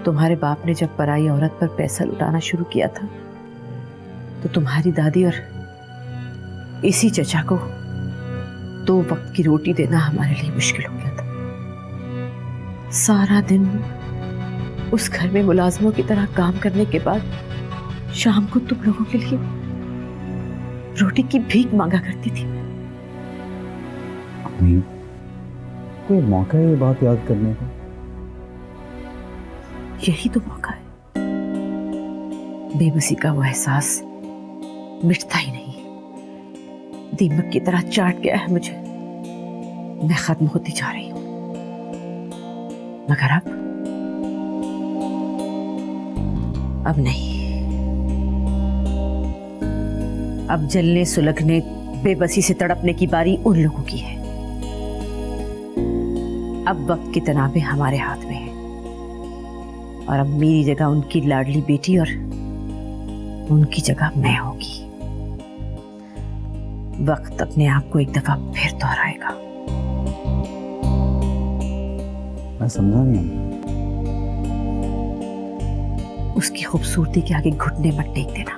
तुम्हारे बाप ने जब पराई औरत पर पैसा लुटाना शुरू किया था तो तुम्हारी दादी और इसी चचा को 2 वक्त की रोटी देना हमारे लिए मुश्किल हो गया था। सारा दिन उस घर में मुलाजमों की तरह काम करने के बाद शाम को तुम लोगों के लिए रोटी की भीख मांगा करती थी। अम्मी, कोई मौका है ये बात याद करने का? यही तो मौका है। बेबसी का वो एहसास मिटता ही नहीं, दीमक की तरह चाट गया है मुझे। मैं खत्म होती जा रही हूं, मगर अब नहीं। अब जलने सुलगने बेबसी से तड़पने की बारी उन लोगों की है। अब वक्त की तनाबें हमारे हाथ में है और अब मेरी जगह उनकी लाडली बेटी और उनकी जगह मैं होगी। वक्त अपने आप को एक दफा फिर दोहराएगा। मैं समझा नहीं। उसकी खूबसूरती के आगे घुटने मत टेक देना।